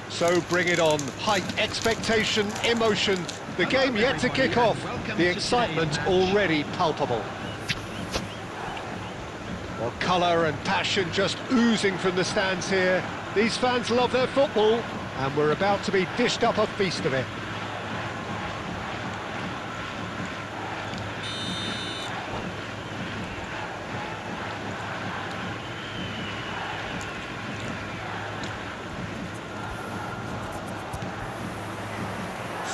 So bring it on. Hype, expectation, emotion. The game yet to kick off. The excitement already palpable. Well, colour and passion just oozing from the stands here. These fans love their football, and we're about to be dished up a feast of it.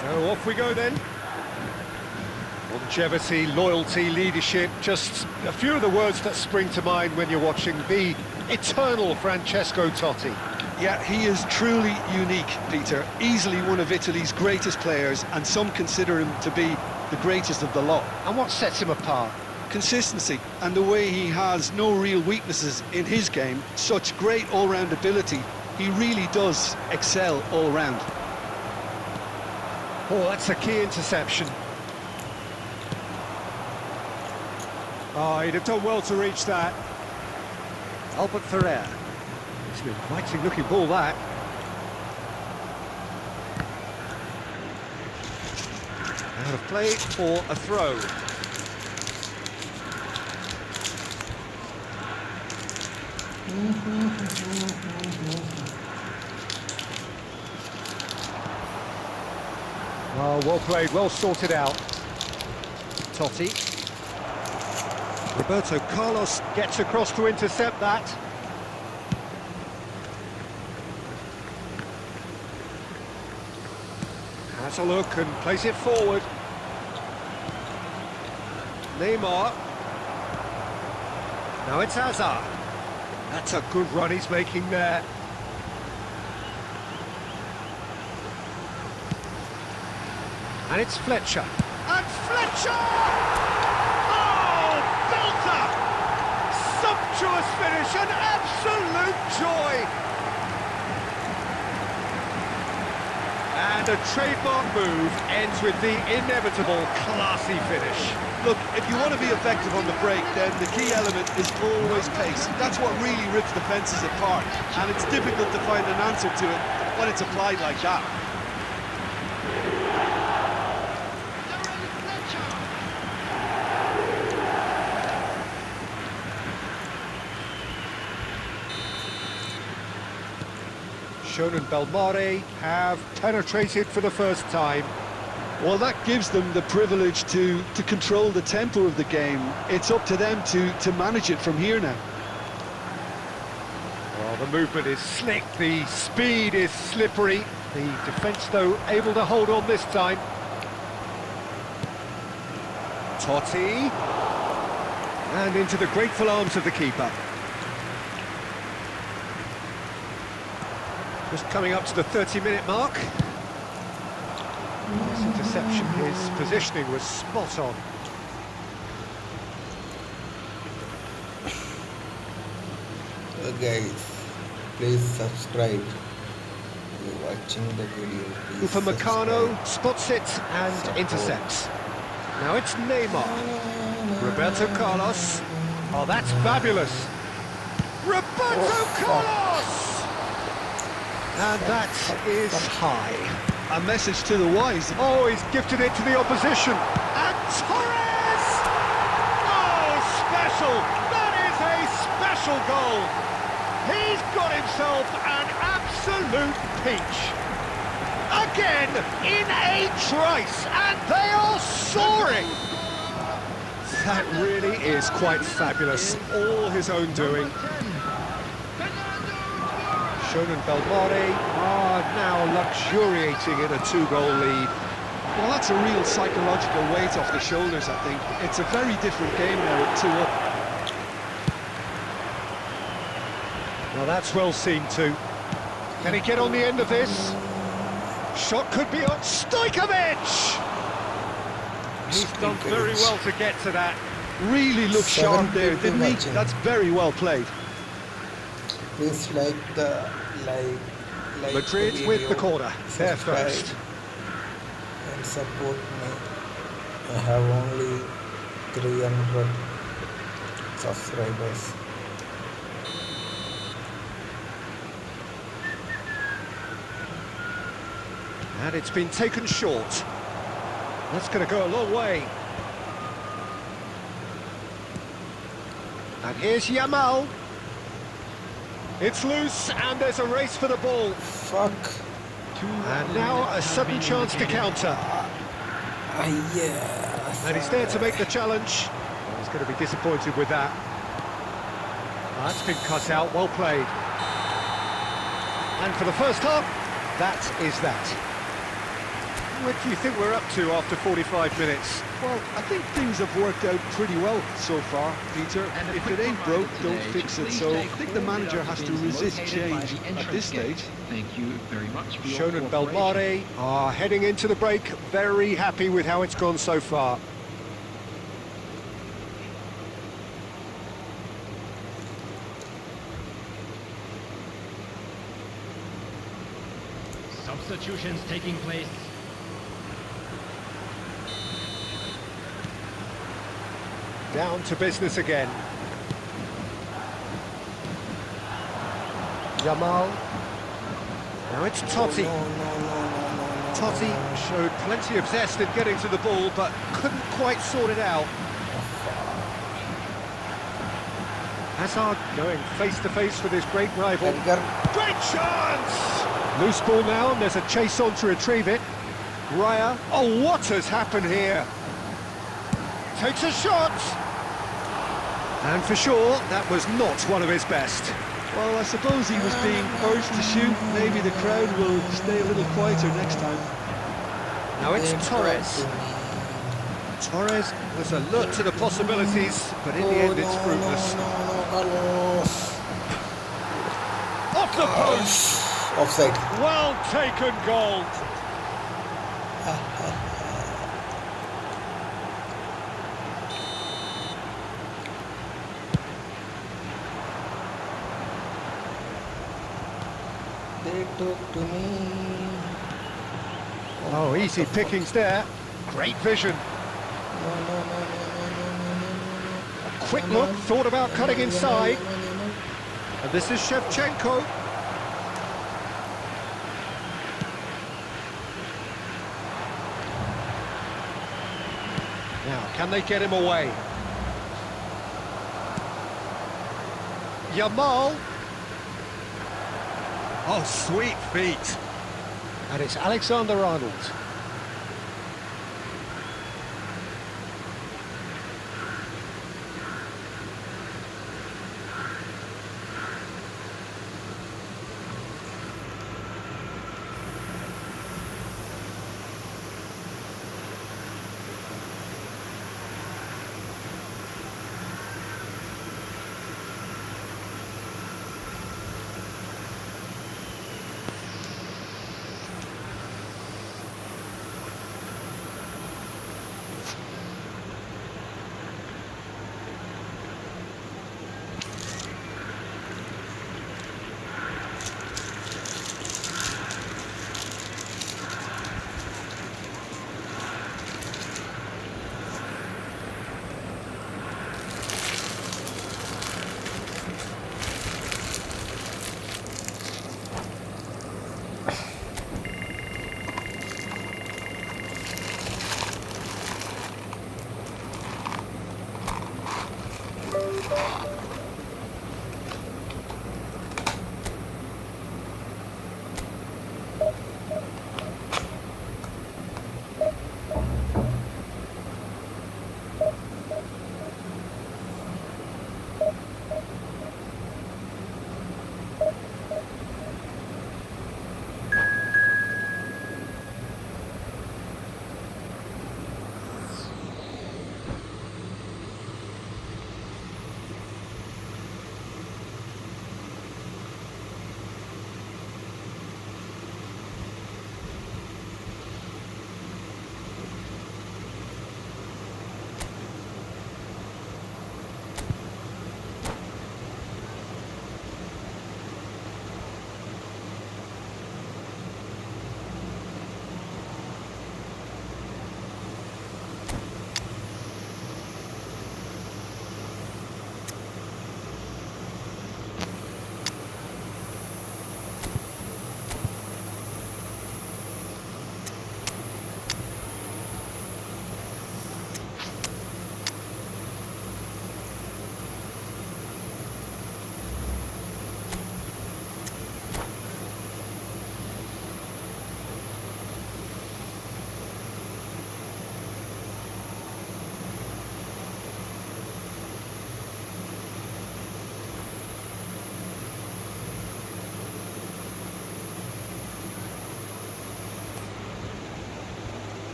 So off we go then. Longevity, loyalty, leadership, just a few of the words that spring to mind when you're watching the eternal Francesco Totti. Yeah, he is truly unique, Peter. Easily one of Italy's greatest players, and some consider him to be the greatest of the lot. And what sets him apart? Consistency, and the way he has no real weaknesses in his game. Such great all-round ability. He really does excel all round. Oh, that's a key interception. Oh, he'd have done well to reach that. Albert Ferrer. It's an inviting looking ball, that. Out of play for a throw. Oh, well played, well sorted out. Totti. Roberto Carlos gets across to intercept that. Has a look and plays it forward. Neymar. Now it's Hazard. That's a good run he's making there. And it's Fletcher. And Fletcher! Oh, belter! Sumptuous finish, an absolute joy! And a trademark move ends with the inevitable classy finish. Look, if you want to be effective on the break, then the key element is always pace. That's what really rips defences apart, and it's difficult to find an answer to it when it's applied like that. Schoen and Belmare have penetrated for the first time. Well, that gives them the privilege to control the tempo of the game. It's up to them to manage it from here now. Well, the movement is slick, the speed is slippery. The defence, though, able to hold on this time. Totti. And into the grateful arms of the keeper. Just coming up to the 30-minute mark. This interception, his positioning was spot on. guys, please subscribe. You're watching the video. Please Upamecano subscribe. spots it and intercepts. Now it's Neymar. Roberto Carlos. Oh, that's fabulous. Roberto Carlos! And that is high. A message to the wise. Oh, he's gifted it to the opposition. And Torres! Oh, special! That is a special goal. He's got himself an absolute peach. Again, in a trice, and they are soaring. That really is quite fabulous. All his own doing. Shonen Belmare are now luxuriating in a 2-goal lead. Well, that's a real psychological weight off the shoulders, I think. It's a very different game now at 2 up. Now that's well seen too. Can he get on the end of this? Shot could be on Stojkovic! He's done very well to get to that. Really looked sharp there, didn't he? That's very well played. Please like Madrid the with video, the corner. They're subscribe, first. and support me. I have only 300 subscribers. And it's been taken short. That's going to go a long way. And here's Yamal. It's loose, and there's a race for the ball. Fuck. And now a sudden chance to counter. Yeah. And he's there to make the challenge. He's going to be disappointed with that. That's been cut out, well played. And for the first half, that is that. What do you think we're up to after 45 minutes? Well, I think things have worked out pretty well so far, Peter. If it ain't broke, don't fix it. So I think the manager has to resist change at this stage. Thank you very much for your Shonen cooperation. Belmare are heading into the break, very happy with how it's gone so far. Substitutions taking place. Down to business again. Yamal. Now it's Totti. Totti showed plenty of zest in getting to the ball, but couldn't quite sort it out. Hazard going face-to-face with his great rival. Edgar. Great chance! Loose ball now, and there's a chase on to retrieve it. Raya. Oh, what has happened here? Takes a shot! And for sure, that was not one of his best. Well, I suppose he was being urged to shoot. Maybe the crowd will stay a little quieter next time. Now it's Torres. Torres was alert to the possibilities, but in the end it's fruitless. Off the post! Offside. Well taken goal! They talk to me. Oh, easy pickings there. Great vision. Quick look, thought about cutting inside. And this is Shevchenko. Now, can they get him away? Yamal. Oh, sweet feet. And it's Alexander-Arnold.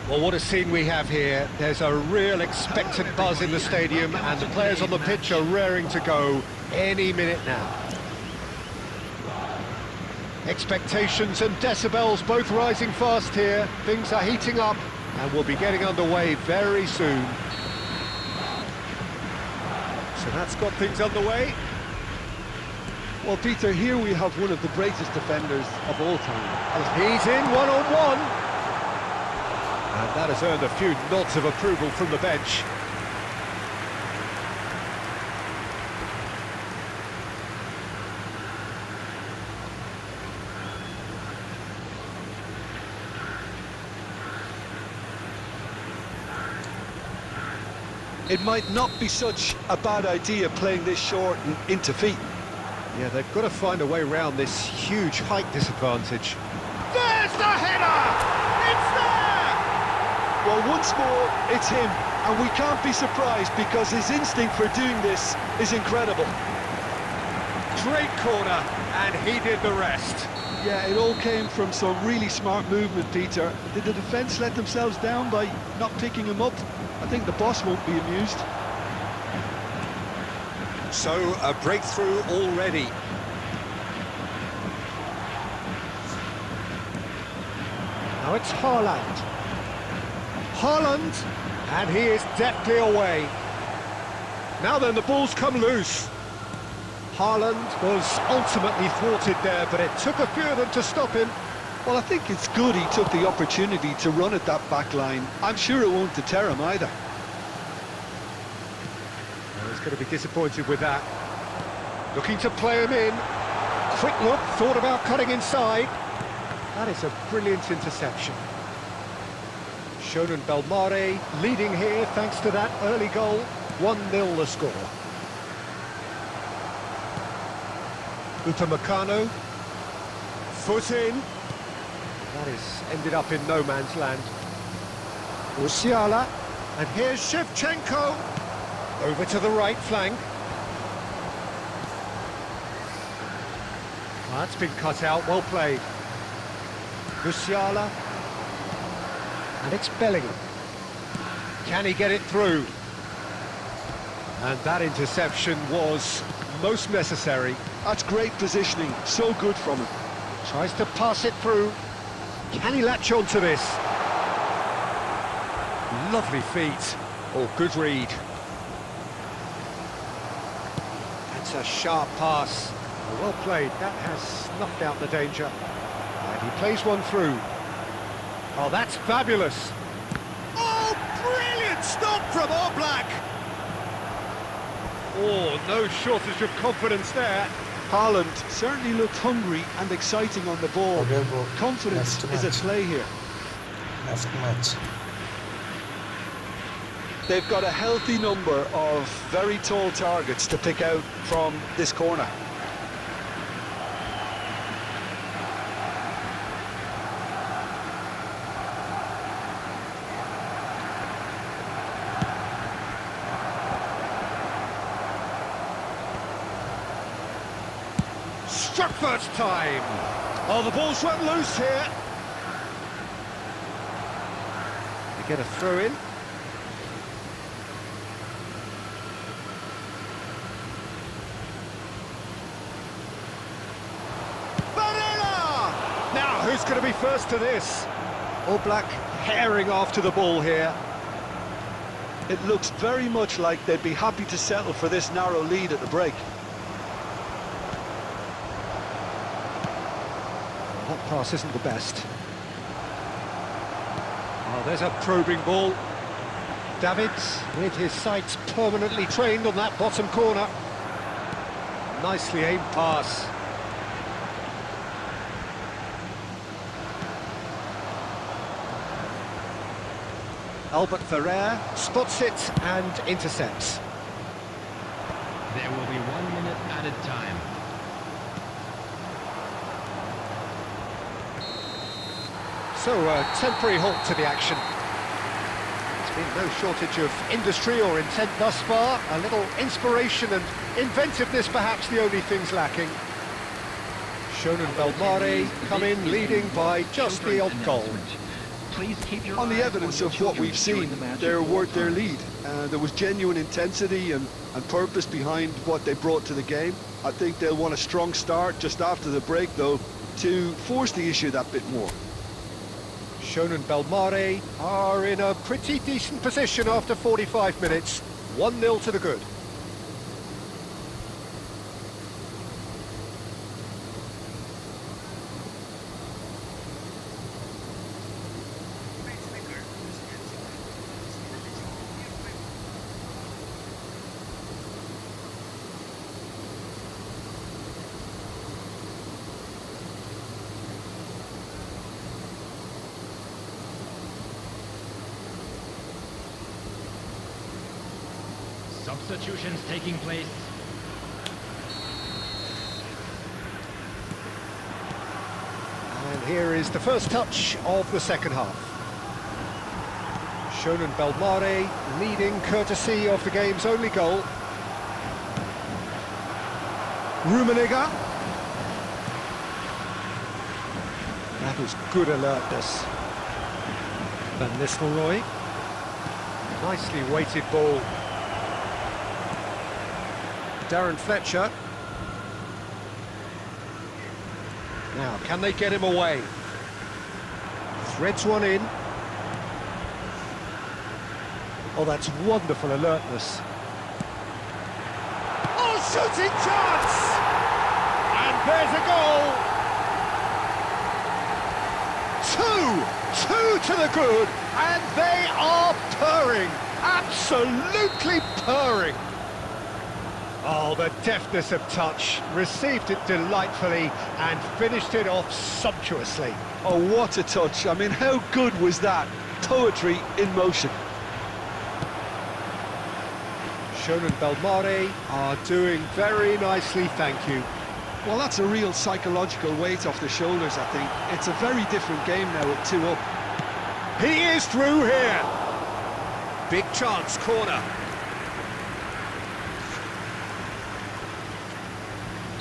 Well, what a scene we have here. There's a real expectant buzz in the stadium, and the players on the pitch are raring to go any minute now. Expectations and decibels both rising fast here. Things are heating up, and we'll be getting underway very soon. So that's got things underway. Well, Peter, here we have one of the greatest defenders of all time. He's in one-on-one. And that has earned a few nods of approval from the bench. It might not be such a bad idea playing this short and into feet. Yeah, they've got to find a way around this huge height disadvantage. There's the header! It's there! Well, once more, it's him, and we can't be surprised because his instinct for doing this is incredible. Great corner, and he did the rest. Yeah, it all came from some really smart movement, Peter. Did the defence let themselves down by not picking him up? I think the boss won't be amused. So, a breakthrough already. Now it's Farlight. Haaland, and he is deftly away. Now then, the ball's come loose. Haaland was ultimately thwarted there, but it took a few of them to stop him. Well, I think it's good he took the opportunity to run at that back line. I'm sure it won't deter him either. Well, he's going to be disappointed with that. Looking to play him in. Quick look, thought about cutting inside. That is a brilliant interception. Shonen Belmare leading here thanks to that early goal. 1-0 the score. Upamecano. Foot in. That is ended up in no man's land. Musiala, and here's Shevchenko. Over to the right flank. That's been cut out, well played. Musiala. And it's Bellingham. Can he get it through? And that interception was most necessary. That's great positioning, so good from him. Tries to pass it through. Can he latch on to this? Lovely feet. Oh, good read. That's a sharp pass. Well played. That has snuffed out the danger. And he plays one through. Oh, that's fabulous. Oh, brilliant stop from Oblak. Oh, no shortage of confidence there. Haaland certainly looked hungry and exciting on the ball. Okay, bro. Confidence Next is at match. play here. Next match. They've got a healthy number of very tall targets to pick out from this corner. Struck first time. Oh, the ball's run loose here. They get a throw in. Barella! Now, who's going to be first to this? Oblak herring after the ball here. It looks very much like they'd be happy to settle for this narrow lead at the break. That pass isn't the best. Oh, there's a probing ball. Davids, with his sights permanently trained on that bottom corner. Nicely aimed pass. Albert Ferrer spots it and intercepts. There will be 1 minute added time. So, a temporary halt to the action. There's been no shortage of industry or intent thus far. A little inspiration and inventiveness, perhaps the only things lacking. Shonen Belmare come in leading by just the odd goal. Please keep your On the eye evidence on of your what we've children seen, during the match. they're worth their lead. There was genuine intensity and purpose behind what they brought to the game. I think they'll want a strong start just after the break, though, to force the issue that bit more. Shonen Belmare are in a pretty decent position after 45 minutes. 1-0 to the good. Substitutions taking place. And here is the first touch of the second half. Shonen Belmare leading courtesy of the game's only goal. Rummenigge. That was good alertness. Van Nistelrooy. Nicely weighted ball. Darren Fletcher. Now, can they get him away? Threads one in. Oh, that's wonderful alertness. Oh, shooting chance! And there's a goal! Two to the good, and they are purring, absolutely purring. Oh, the deftness of touch, received it delightfully and finished it off sumptuously. Oh, what a touch. I mean, how good was that? Poetry in motion. Shonen Belmare are doing very nicely, thank you. Well, that's a real psychological weight off the shoulders, I think. It's a very different game now at 2 up. He is through here. Big chance, corner.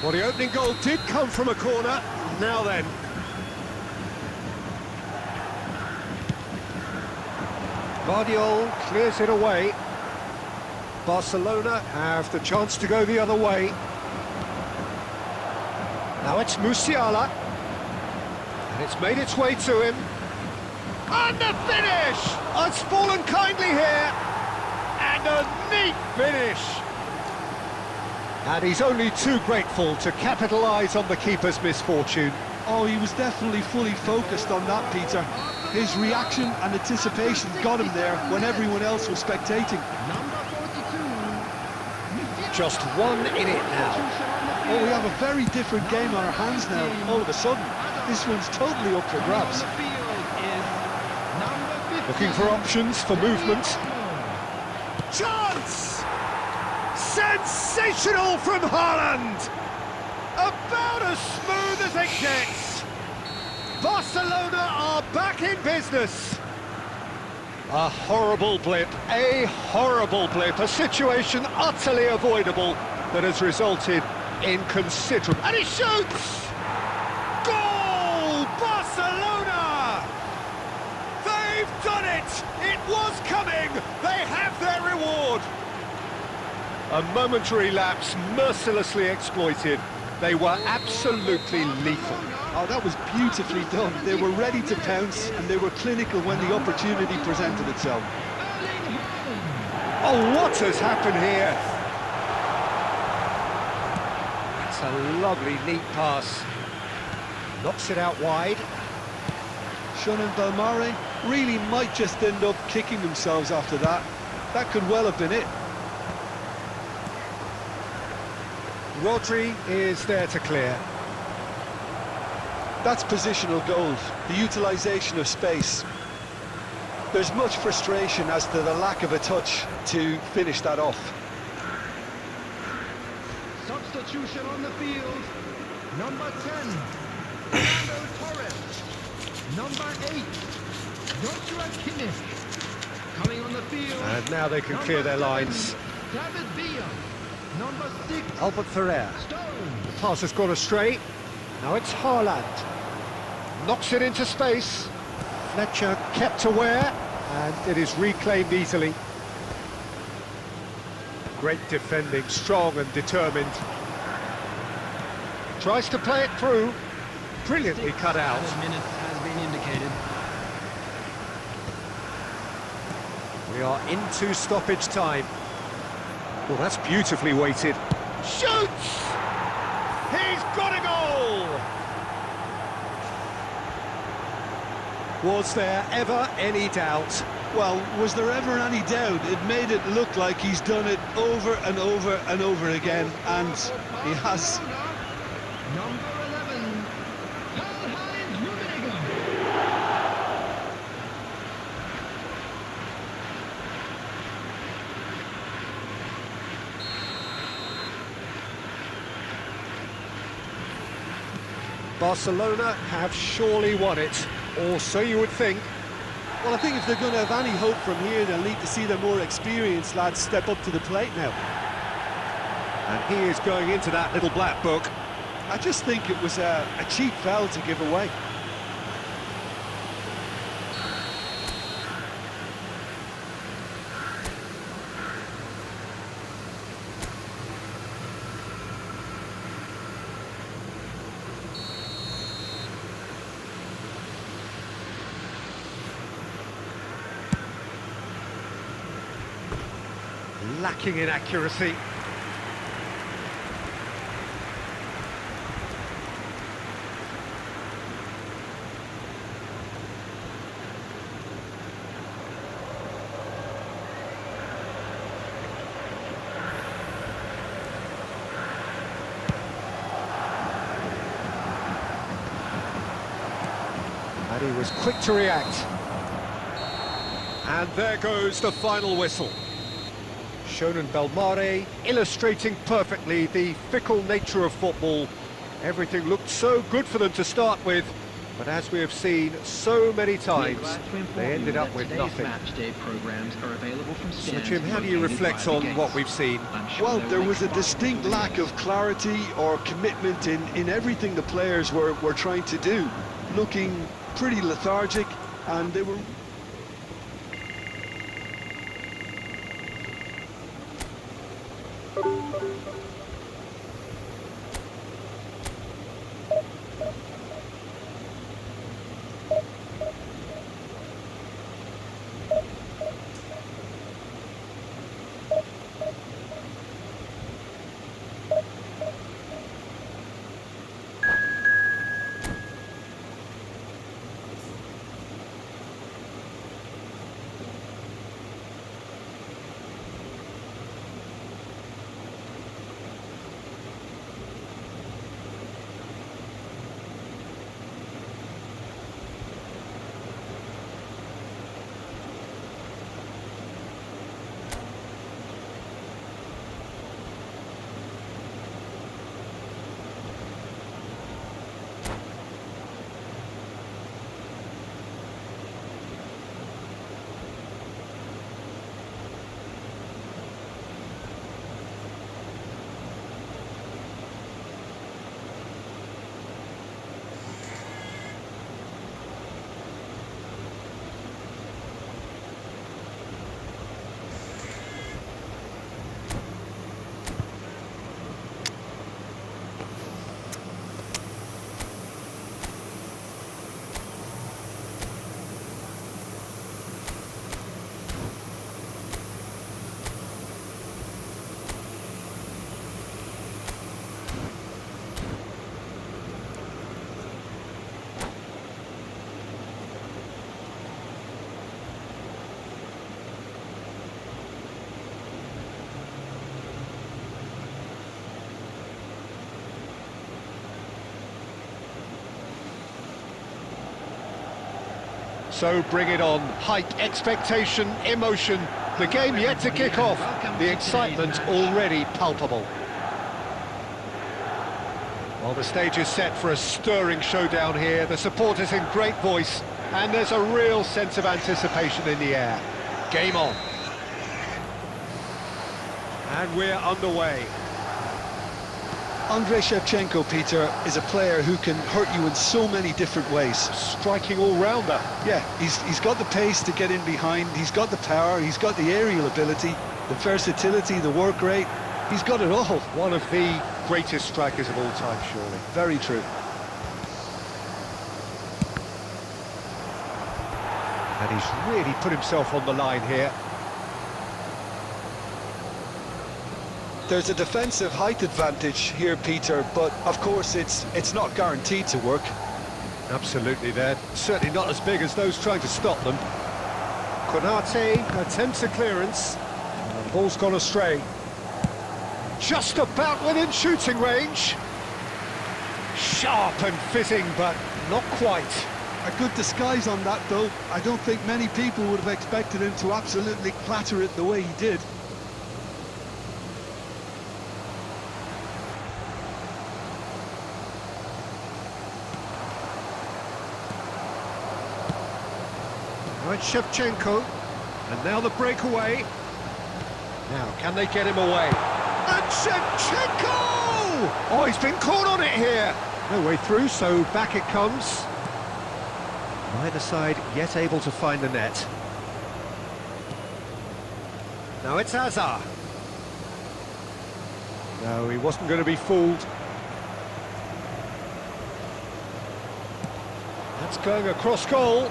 Well, the opening goal did come from a corner. Now then. Guardiola clears it away. Barcelona have the chance to go the other way. Now it's Musiala. And it's made its way to him. And the finish! Oh, it's fallen kindly here. And a neat finish. And he's only too grateful to capitalise on the keeper's misfortune. Oh, he was definitely fully focused on that, Peter. His reaction and anticipation got him there when everyone else was spectating. Number 42. Just one in it now. Oh, we have a very different game on our hands now, all of a sudden. This one's totally up for grabs. On the field is number 50. Looking for options for movement. Chance! Sensational from Haaland! About as smooth as it gets. Barcelona are back in business. A horrible blip, a situation utterly avoidable that has resulted in considerable... And he shoots! Goal! Barcelona! They've done it! It was coming! They have their reward! A momentary lapse mercilessly exploited. They were absolutely lethal. Oh, that was beautifully done. They were ready to pounce and they were clinical when the opportunity presented itself. Oh, what has happened here? That's a lovely, neat pass. Knocks it out wide. Shonen Belmare really might just end up kicking themselves after that. That could well have been it. Rodri is there to clear. That's positional goals, the utilisation of space. There's much frustration as to the lack of a touch to finish that off. Substitution on the field. Number 10, Fernando Torres. Number 8, Joshua Kimmich. Coming on the field. And now they can clear their lines. David Villa. Number 6, Albert Ferrer. Stone. The pass has gone astray. Now it's Haaland. Knocks it into space. Fletcher kept aware, and it is reclaimed easily. Great defending, strong and determined. Tries to play it through. Brilliantly cut out. Minutes has been indicated. We are into stoppage time. Well, that's beautifully weighted. Shoots! He's got a goal! Was there ever any doubt? Well, was there ever any doubt? It made it look like he's done it over and over and over again, and he has. Number 11, Karl-Heinz Rummenigge. Barcelona have surely won it, or so you would think. Well, I think if they're going to have any hope from here, they'll need to see their more experienced lads step up to the plate now. And he is going into that little black book. I just think it was a cheap foul to give away. Lacking in accuracy. And he was quick to react. And there goes the final whistle. Shonen Belmare illustrating perfectly the fickle nature of football. Everything looked so good for them to start with, but as we have seen so many times, they ended up with nothing. Matchday programs are available from So Jim, how do you reflect on what we've seen? Well, there was a distinct lack of clarity or commitment in everything the players were trying to do. Looking pretty lethargic, and they were... So bring it on. Hype, expectation, emotion. The game yet to kick off. The excitement already palpable. Well, the stage is set for a stirring showdown here. The supporters in great voice, and there's a real sense of anticipation in the air. Game on. And we're underway. Andrei Shevchenko, Peter, is a player who can hurt you in so many different ways. Striking all-rounder. Yeah, he's got the pace to get in behind, he's got the power, he's got the aerial ability, the versatility, the work rate. He's got it all. One of the greatest strikers of all time, surely. Very true. And he's really put himself on the line here. There's a defensive height advantage here, Peter, but of course it's not guaranteed to work. Absolutely, they're certainly not as big as those trying to stop them. Konate attempts a clearance. And the ball's gone astray. Just about within shooting range. Sharp and fitting, but not quite. A good disguise on that, though. I don't think many people would have expected him to absolutely clatter it the way he did. Right, Shevchenko, and now the breakaway. Now, can they get him away? And Shevchenko! Oh, he's been caught on it here. No way through, so back it comes. Neither side yet able to find the net. Now it's Hazard. No, he wasn't going to be fooled. That's going across goal.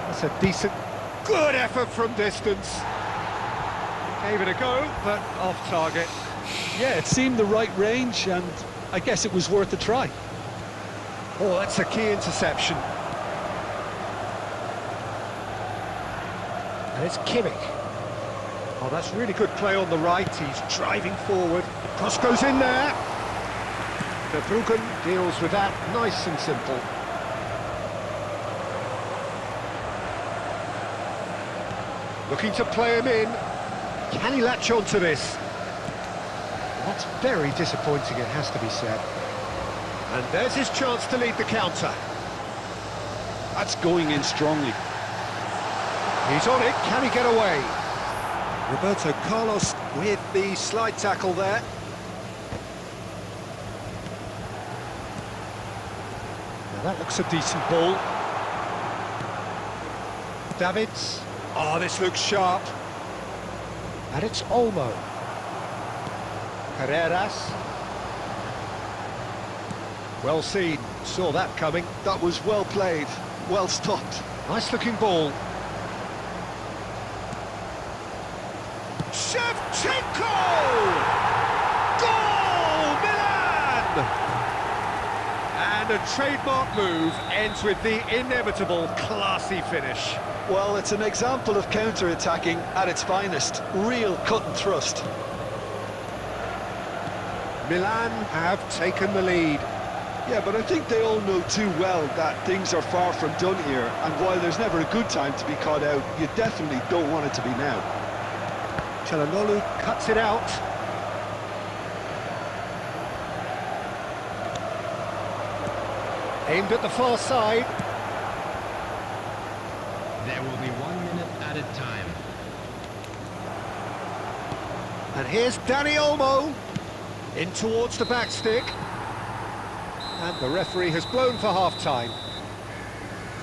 That's a decent, good effort from distance. Gave it a go, but off target. Yeah, it seemed the right range, and I guess it was worth a try. Oh, that's a key interception. And it's Kimmich. Oh, that's really good play on the right. He's driving forward. Cross goes in there. Verbruggen deals with that nice and simple. Looking to play him in. Can he latch on to this? That's very disappointing, it has to be said. And there's his chance to lead the counter. That's going in strongly. He's on it, can he get away? Roberto Carlos with the slide tackle there. Now that looks a decent ball. Davids. Oh, this looks sharp. And it's Olmo. Carreras. Well seen, saw that coming. That was well played, well stopped. Nice looking ball. Shevchenko! Goal! Milan! And a trademark move ends with the inevitable classy finish. Well, it's an example of counter-attacking at its finest. Real cut and thrust. Milan have taken the lead. Yeah, but I think they all know too well that things are far from done here, and while there's never a good time to be caught out, you definitely don't want it to be now. Çalhanoğlu cuts it out. Aimed at the far side. There will be 1 minute added time. And here's Dani Olmo. In towards the back stick. And the referee has blown for half-time.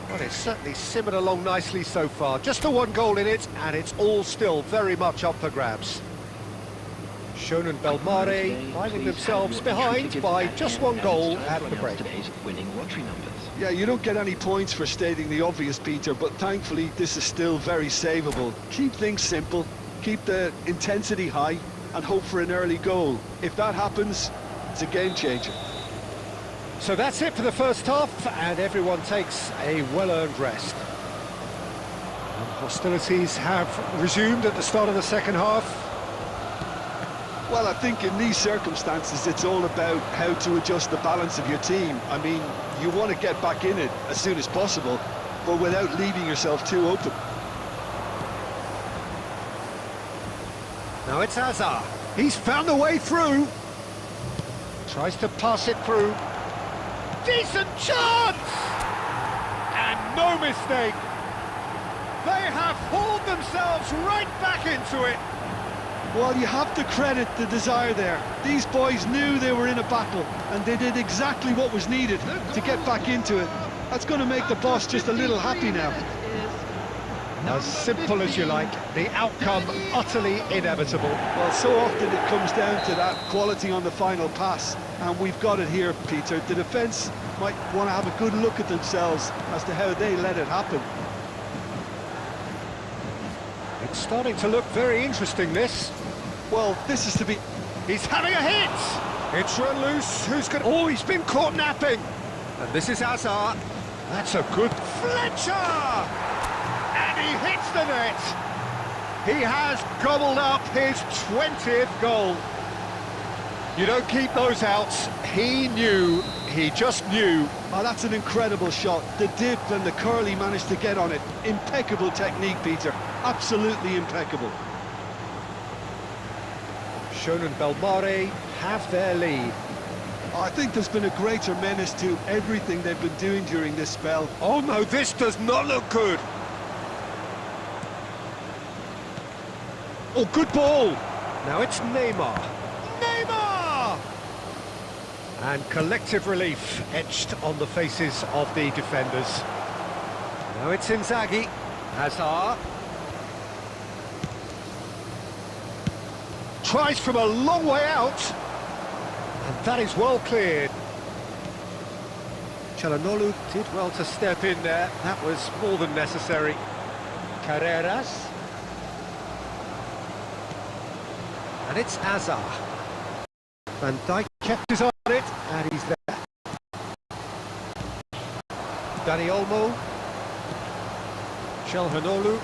Well, it's certainly simmered along nicely so far. Just the one goal in it, and it's all still very much up for grabs. Schoen and Belmare finding themselves behind by just one goal at the break. Yeah, you don't get any points for stating the obvious, Peter, but thankfully this is still very savable. Keep things simple, keep the intensity high, and hope for an early goal. If that happens, it's a game changer. So that's it for the first half, and everyone takes a well-earned rest. And hostilities have resumed at the start of the second half. Well, I think in these circumstances, it's all about how to adjust the balance of your team. I mean, you want to get back in it as soon as possible, but without leaving yourself too open. Now it's Hazard. He's found a way through. Tries to pass it through. Decent chance! And no mistake. They have hauled themselves right back into it. Well, you have to credit the desire there. These boys knew they were in a battle, and they did exactly what was needed to get back into it. That's going to make the boss just a little happy now. As simple as you like, the outcome utterly inevitable. Well, so often it comes down to that quality on the final pass, and we've got it here, Peter. The defence might want to have a good look at themselves as to how they let it happen. It's starting to look very interesting, this. Well, this is to be... He's having a hit! It's run loose, who's going... Oh, he's been caught napping! And this is Hazard. That's a good Fletcher! And he hits the net! He has gobbled up his 20th goal. You don't keep those out. He knew, he just knew. Oh, that's an incredible shot. The dip and the curl he managed to get on it. Impeccable technique, Peter. Absolutely impeccable. Shonen Belmare have their lead. I think there's been a greater menace to everything they've been doing during this spell. Oh no, this does not look good. Oh, good ball. Now it's Neymar. Neymar! And collective relief etched on the faces of the defenders. Now it's Inzaghi. Hazard. Tries from a long way out. And that is well cleared. Çalhanoğlu did well to step in there. That was more than necessary. Carreras. And it's Hazard. Van Dijk kept his eye on it, and he's there. Dani Olmo. Çalhanoğlu.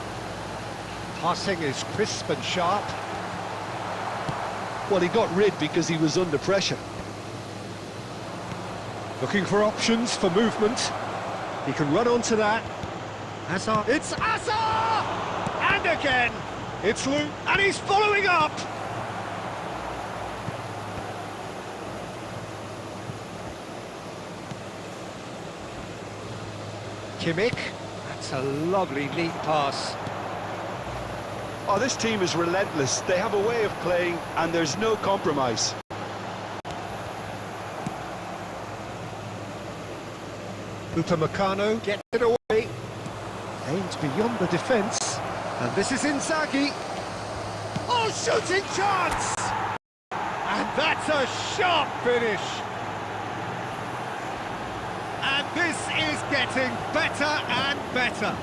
Passing is crisp and sharp. Well, he got rid because he was under pressure. Looking for options for movement. He can run onto that. Hazard. It's Hazard! And again! It's Luke, and he's following up! Kimmich. That's a lovely, neat pass. Oh, this team is relentless. They have a way of playing, and there's no compromise. Upamecano gets it away. Aims beyond the defence. And this is Inzaghi. Oh, shooting chance! And that's a sharp finish. And this is getting better and better.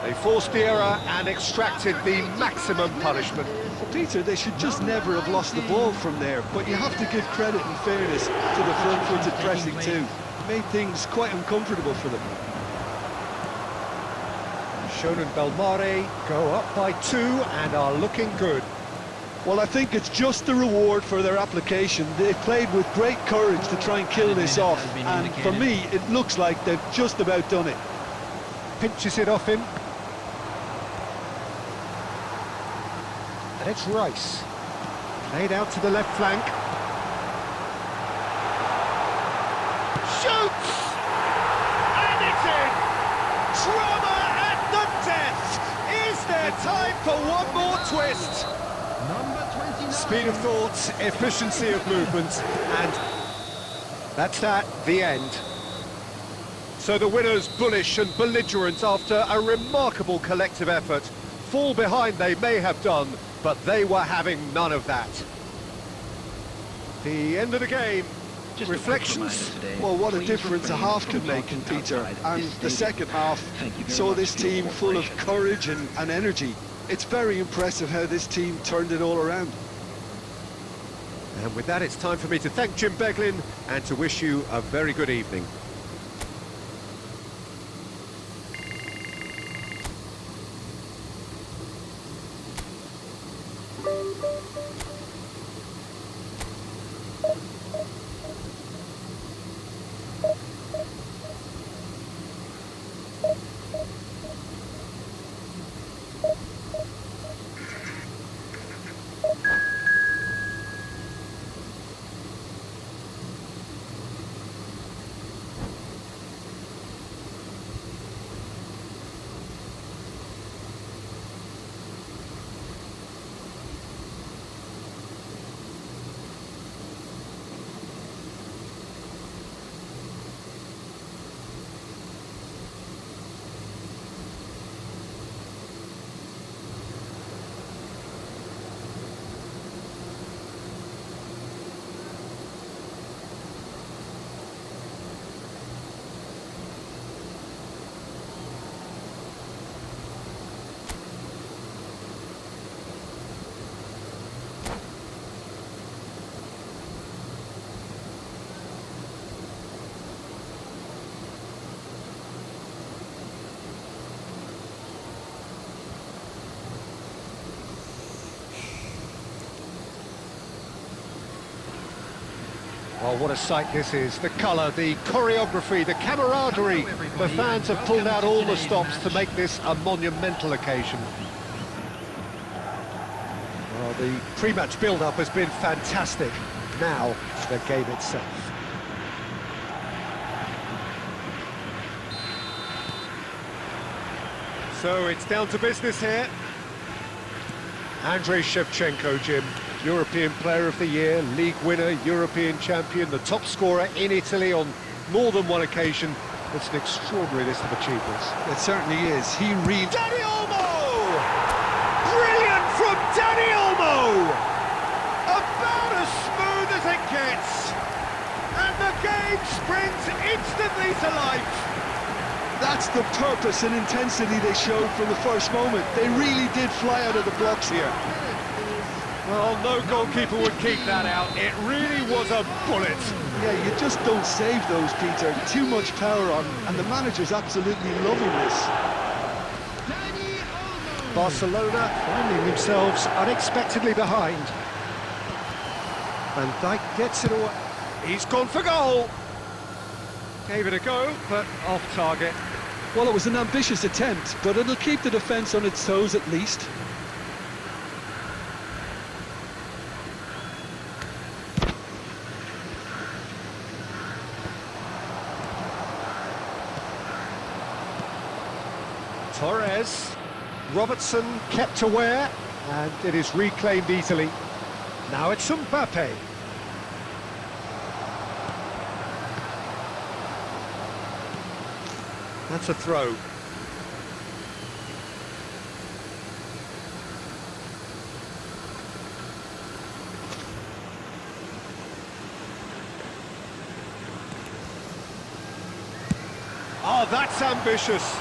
They forced the error and extracted the maximum punishment. Well, Peter, they should just never have lost the ball from there, but you have to give credit and fairness to the front-footed pressing too. Made things quite uncomfortable for them. Shonen Belmare go up by 2 and are looking good. Well, I think it's just the reward for their application. They played with great courage to try and kill this off, and for me, it looks like they've just about done it. Pinches it off him. And it's Rice. Played out to the left flank. Shoots! And it's in! Drama at the death! Is there time for one more twist? Speed of thought, efficiency of movement, and that's that, the end. So the winners, bullish and belligerent after a remarkable collective effort. Fall behind they may have done, but they were having none of that. The end of the game. Just Reflections? Well, what a difference a half can make, Peter. And the second half saw this team full of courage and energy. It's very impressive how this team turned it all around. And with that, it's time for me to thank Jim Beglin and to wish you a very good evening. Oh, what a sight this is. The colour, the choreography, the camaraderie. The fans have pulled out all the stops to make this a monumental occasion. Well, the pre-match build-up has been fantastic. Now, the game itself. So it's down to business here. Andrei Shevchenko, Jim, European Player of the Year, League winner, European champion, the top scorer in Italy on more than one occasion. It's an extraordinary list of achievements. It certainly is. He really... Dani Olmo! Brilliant from Dani Olmo! About as smooth as it gets. And the game springs instantly to life. That's the purpose and intensity they showed from the first moment. They really did fly out of the blocks here. Well, no goalkeeper would keep that out. It really was a bullet. Yeah, you just don't save those, Peter. Too much power on, and the manager's absolutely loving this. Barcelona finding themselves unexpectedly behind. Van Dijk gets it away. He's gone for goal. Gave it a go, but off target. Well, it was an ambitious attempt, but it'll keep the defence on its toes at least. Torres, Robertson kept aware, and it is reclaimed easily. Now it's Mbappe. That's a throw. Oh, that's ambitious.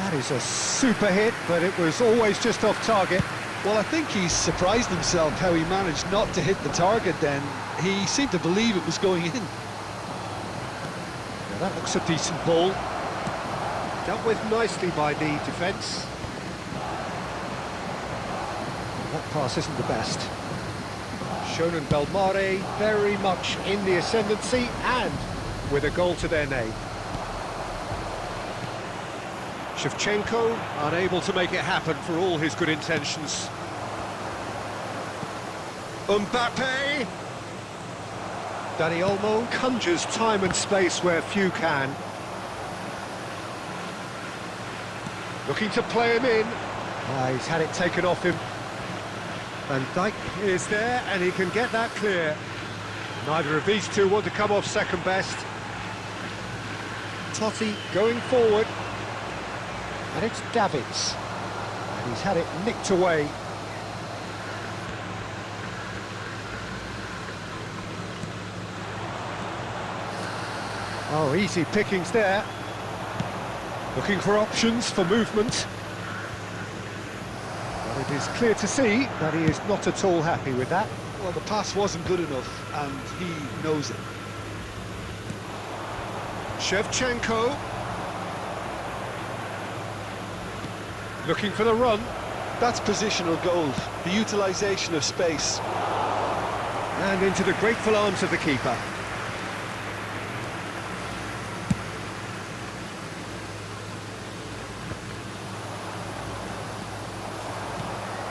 That is a super hit, but it was always just off target. Well, I think he's surprised himself how he managed not to hit the target then. He seemed to believe it was going in. Now that looks a decent ball. Dealt with nicely by the defence. That pass isn't the best. Shonen Belmare very much in the ascendancy and with a goal to their name. Shevchenko unable to make it happen for all his good intentions. Mbappe! Dani Olmo conjures time and space where few can. Looking to play him in. He's had it taken off him. Van Dijk is there and he can get that clear. Neither of these two want to come off second best. Totti going forward. And it's Davids. And he's had it nicked away. Oh, easy pickings there. Looking for options for movement. But it is clear to see that he is not at all happy with that. Well, the pass wasn't good enough, and he knows it. Shevchenko. Looking for the run. That's positional gold, the utilisation of space. And into the grateful arms of the keeper.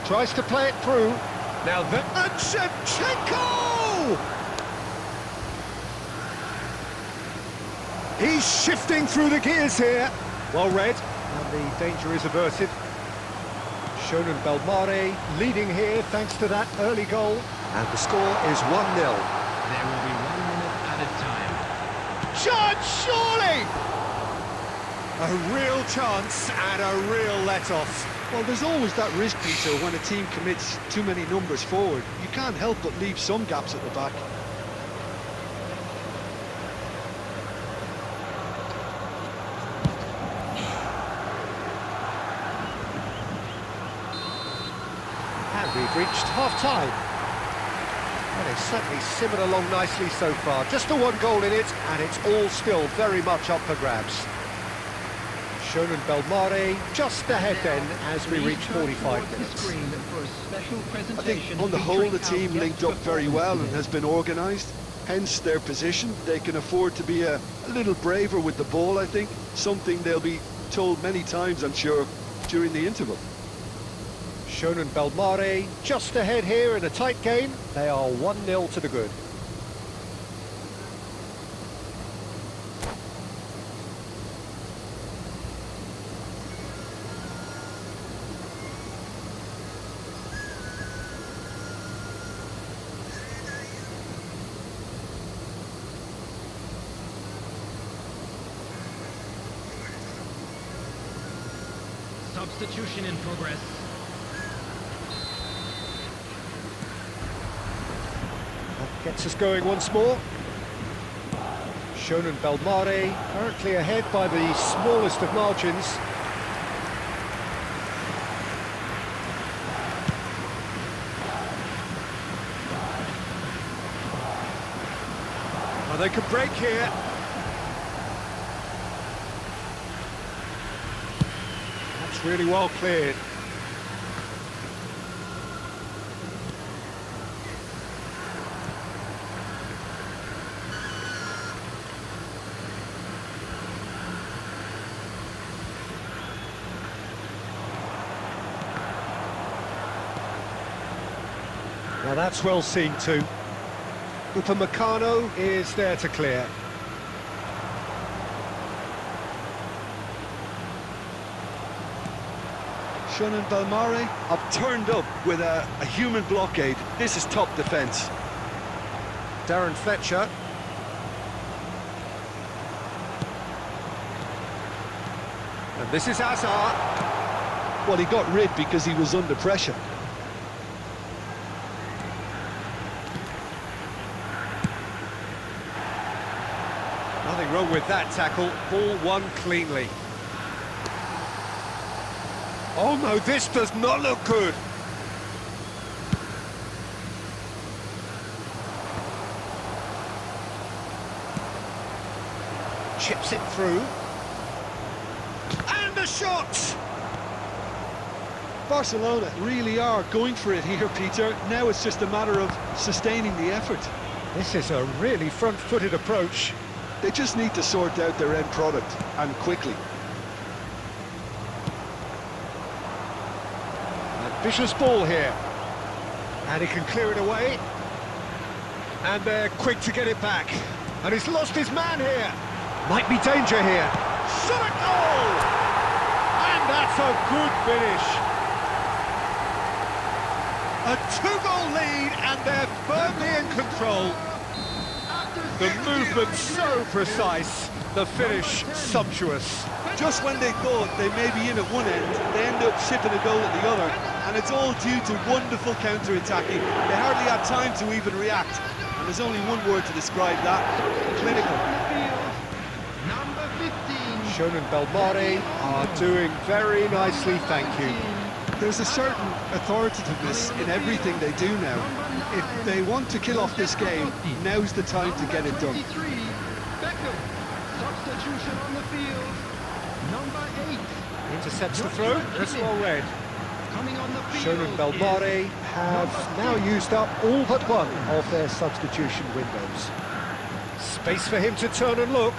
Tries to play it through. Now the... And Shevchenko! He's shifting through the gears here. Well read. And the danger is averted. Shonen Belmare leading here thanks to that early goal. And the score is 1-0. There will be 1 minute added time. Chance, surely! A real chance and a real let-off. Well, there's always that risk, Peter, when a team commits too many numbers forward. You can't help but leave some gaps at the back. And we've reached half-time. And it's certainly simmered along nicely so far. Just the one goal in it, and it's all still very much up for grabs. Shonen Belmare just ahead then as we reach 45 minutes. I think on the whole the team linked up very well and has been organised. hence their position. They can afford to be a little braver with the ball, I think. Something they'll be told many times, I'm sure, during the interval. Shonen Belmare just ahead here in a tight game. They are 1-0 to the good. Substitution in progress. That gets us going once more. Shonen Belmare currently ahead by the smallest of margins. Well, they could break here. That's really well cleared. Now that's well seen too. Upamecano is there to clear. Shonen Belmare have turned up with a human blockade. This is top defence. Darren Fletcher. And this is Hazard. Well, he got rid because he was under pressure. Nothing wrong with that tackle. Ball won cleanly. Oh no, this does not look good. Chips it through. And the shot! Barcelona really are going for it here, Peter. Now it's just a matter of sustaining the effort. This is a really front-footed approach. They just need to sort out their end product, and quickly. Ambitious ball here. And he can clear it away. And they're quick to get it back. And he's lost his man here. Might be danger here. Shot a goal! And that's a good finish. A two-goal lead, and they're firmly in control. The movement so precise, the finish sumptuous. Just when they thought they may be in at one end, they end up shipping a goal at the other, and it's all due to wonderful counter-attacking. They hardly had time to even react, and there's only one word to describe that: clinical. Number 15. Shonen Belmare are doing very nicely, thank you. There's a certain authoritativeness in everything they do now. If they want to kill off this game, now's the time to get it done. Beckham. Substitution on the field. Number 8. Intercepts the throw, that's well read. Coming on the field. Shonen Belmare have now used up all but one of their substitution windows. Space for him to turn and look.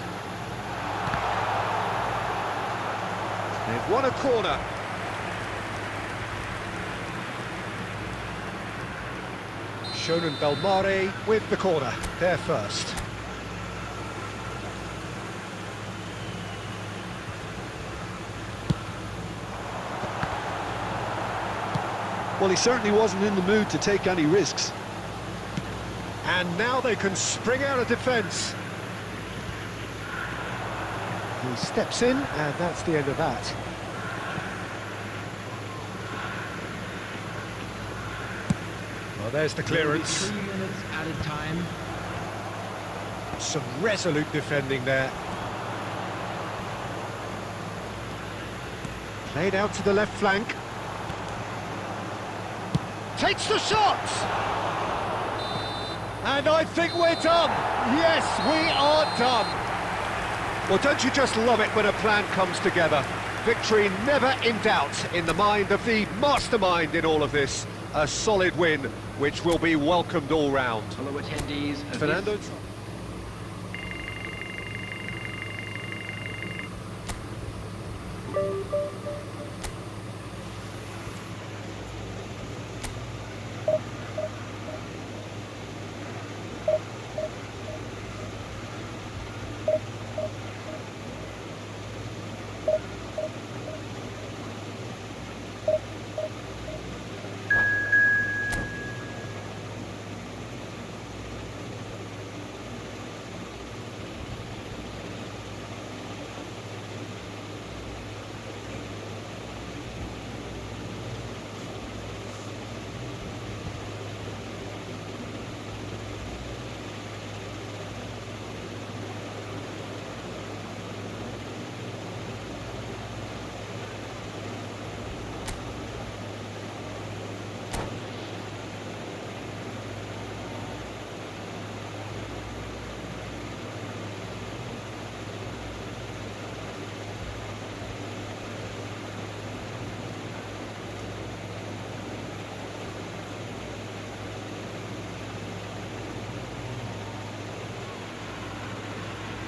They've won a corner. Shonen Belmare with the corner, there first. Well, he certainly wasn't in the mood to take any risks. And now they can spring out of defence. He steps in, and that's the end of that. Well, there's the clearance. 3 minutes added time. Some resolute defending there. Played out to the left flank. Takes the shot! And I think we're done. Yes, we are done. Well, don't you just love it when a plan comes together? Victory never in doubt in the mind of the mastermind in all of this. A solid win, which will be welcomed all round. Fellow attendees, Fernando.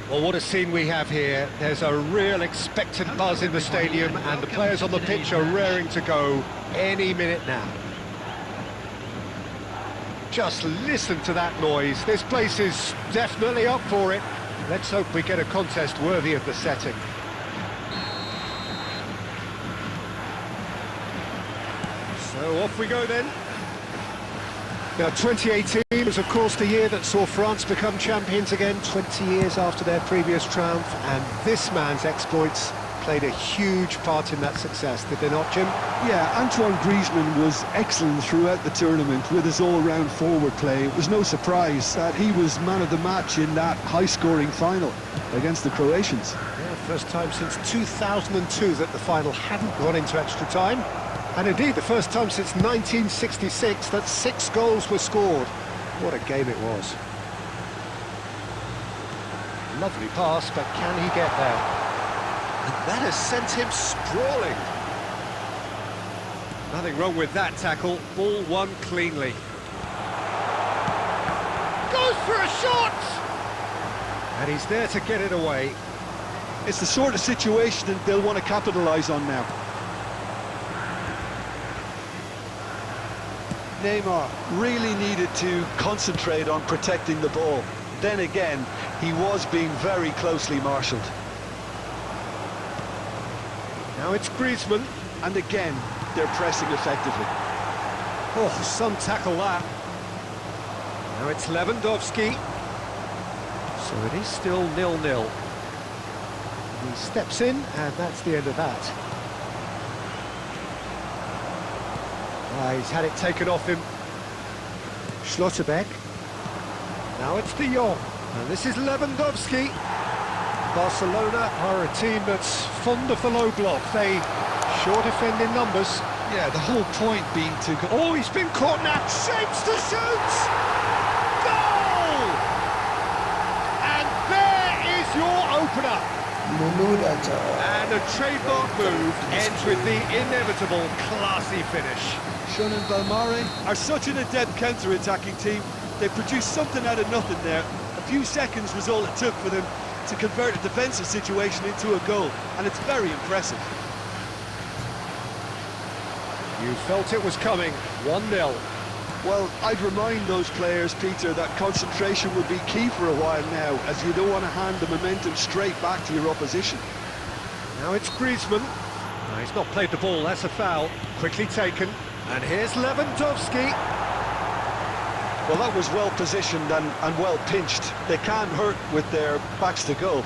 Well, what a scene we have here. There's a real expectant buzz in the stadium, and the players on the pitch are raring to go any minute now. Just listen to that noise. This place is definitely up for it. Let's hope we get a contest worthy of the setting. So off we go then. Now, 2018 was, of course, the year that saw France become champions again, 20 years after their previous triumph, and this man's exploits played a huge part in that success, did they not, Jim? Yeah, Antoine Griezmann was excellent throughout the tournament with his all-round forward play. It was no surprise that he was man of the match in that high-scoring final against the Croatians. Yeah, first time since 2002 that the final hadn't gone into extra time. And indeed, the first time since 1966 that 6 goals were scored. What a game it was. Lovely pass, but can he get there? And that has sent him sprawling. Nothing wrong with that tackle. Ball won cleanly. Goes for a shot! And he's there to get it away. It's the sort of situation that they'll want to capitalise on now. Neymar really needed to concentrate on protecting the ball. Then again, he was being very closely marshalled. Now it's Griezmann. And again, they're pressing effectively. Oh, some tackle that. Now it's Lewandowski. So it is still 0-0. He steps in, and that's the end of that. He's had it taken off him. Schlotterbeck. Now it's De Jong. And this is Lewandowski. Barcelona are a team that's fond of the low block. They sure defend in numbers. Yeah, the whole point being to... Oh, he's been caught now. Shapes to shoot! Goal! And there is your opener. Lulu Raja. And a trademark move ends with the inevitable classy finish. Sean and Belmare are such an adept counter-attacking team. They produced something out of nothing there. A few seconds was all it took for them to convert a defensive situation into a goal, and it's very impressive. You felt it was coming, 1-0. Well, I'd remind those players, Peter, that concentration would be key for a while now, as you don't want to hand the momentum straight back to your opposition. Now it's Griezmann. No, he's not played the ball, that's a foul. Quickly taken. And here's Lewandowski. Well, that was well positioned and well pinched. They can hurt with their backs to goal.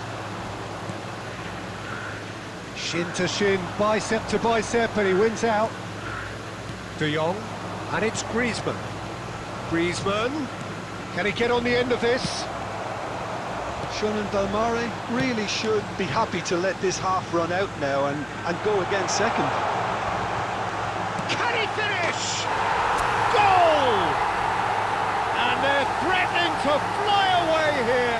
Shin to shin, bicep to bicep, and he wins out. De Jong, and it's Griezmann. Griezmann, can he get on the end of this? Sean and Belmare really should be happy to let this half run out now and go again second. Can he finish? Goal! And they're threatening to fly away here.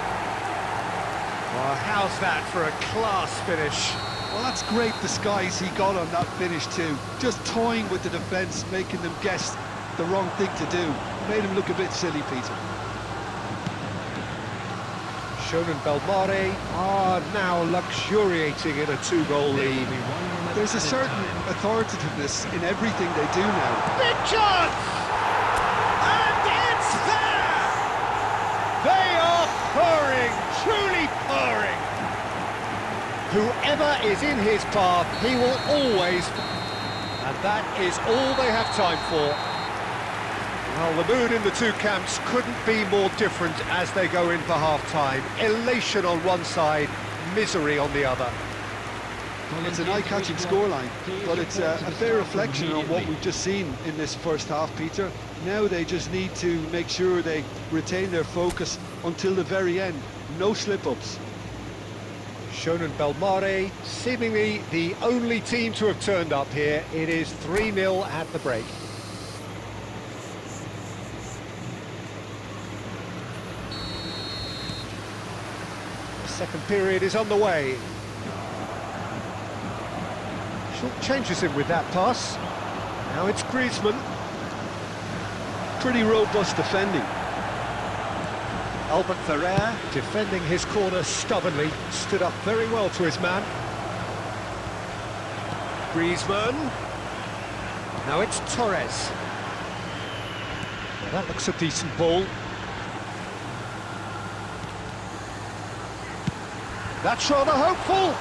Well, how's that for a class finish? Well, that's great disguise he got on that finish too. Just toying with the defence, making them guess the wrong thing to do. Made him look a bit silly, Peter. Shonen Belmare are now luxuriating in a 2-goal lead. There's a certain authoritativeness in everything they do now. Big chance! And it's there! They are purring, truly purring. Whoever is in his path, he will always... And that is all they have time for. Well, the mood in the two camps couldn't be more different as they go in for half-time. Elation on one side, misery on the other. Well, it's an eye-catching scoreline, but it's a fair reflection on what we've just seen in this first half, Peter. Now they just need to make sure they retain their focus until the very end. No slip-ups. Shonen Belmare, seemingly the only team to have turned up here. It is 3-0 at the break. The second period is on the way. Short changes him with that pass. Now it's Griezmann. Pretty robust defending. Albert Ferrer, defending his corner stubbornly, stood up very well to his man. Griezmann. Now it's Torres. Now that looks a decent ball. That's rather hopeful.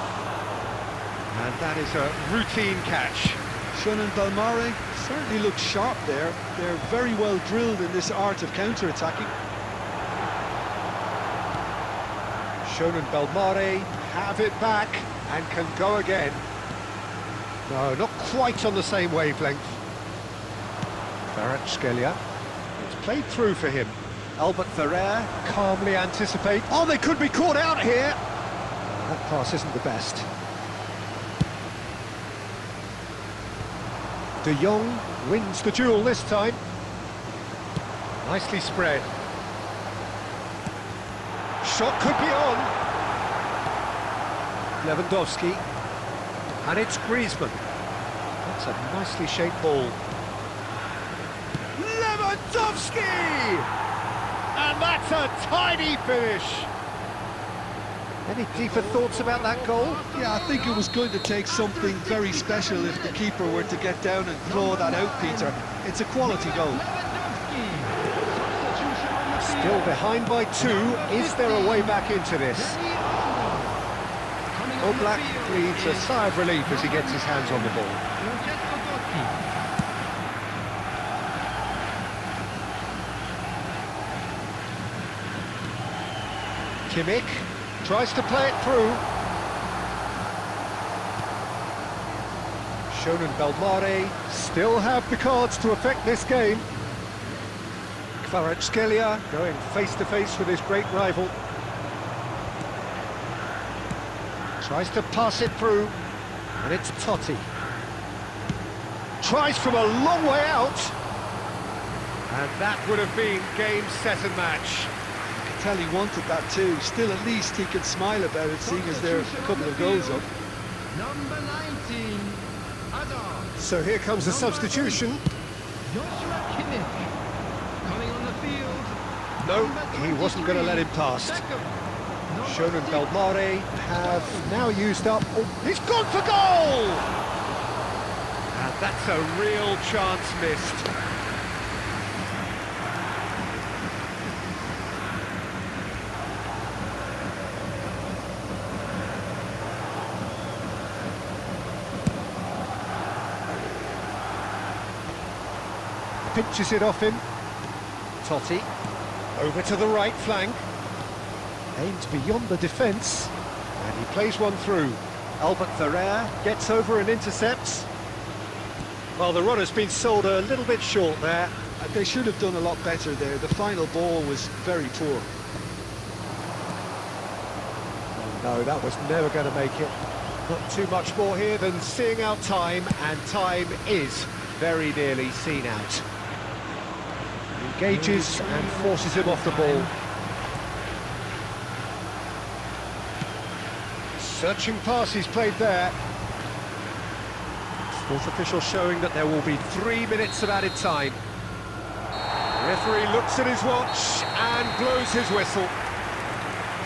And that is a routine catch. Shonen Belmare certainly looks sharp there. They're very well drilled in this art of counter-attacking. Shonen Belmare have it back and can go again. No, not quite on the same wavelength. Kvaratskhelia. It's played through for him. Albert Ferrer calmly anticipate. Oh, they could be caught out here. That pass isn't the best. De Jong wins the duel this time. Nicely spread. Shot could be on. Lewandowski. And it's Griezmann. That's a nicely shaped ball. Lewandowski! And that's a tidy finish. Any deeper thoughts about that goal? Yeah, I think it was going to take something very special if the keeper were to get down and claw that out, Peter. It's a quality goal. Still behind by 2. Is there a way back into this? Oblak breathes a sigh of relief as he gets his hands on the ball. Kimmich tries to play it through. Shonen Belmare still have the cards to affect this game. Kvaratskhelia going face-to-face with his great rival. Tries to pass it through, and it's Totti. Tries from a long way out, and that would have been game, set and match. I can tell he wanted that too. Still, at least he can smile about it, seeing as there are a couple of goals up. Number 19, Hazard. So here comes the substitution. Joshua Kimmich coming on the field. No, he wasn't going to let him past. Shonen Belmare have now used up... Oh, he's gone for goal! And that's a real chance missed. Pinches it off him. Totti over to the right flank. Aims beyond the defence, and he plays one through. Albert Ferrer gets over and intercepts. Well, the runner's been sold a little bit short there. They should have done a lot better there. The final ball was very poor. Oh, no, that was never going to make it. Not too much more here than seeing out time, and time is very nearly seen out. Engages and forces him off the ball. Searching pass he's played there. Fourth official showing that there will be 3 minutes of added time. Referee looks at his watch and blows his whistle.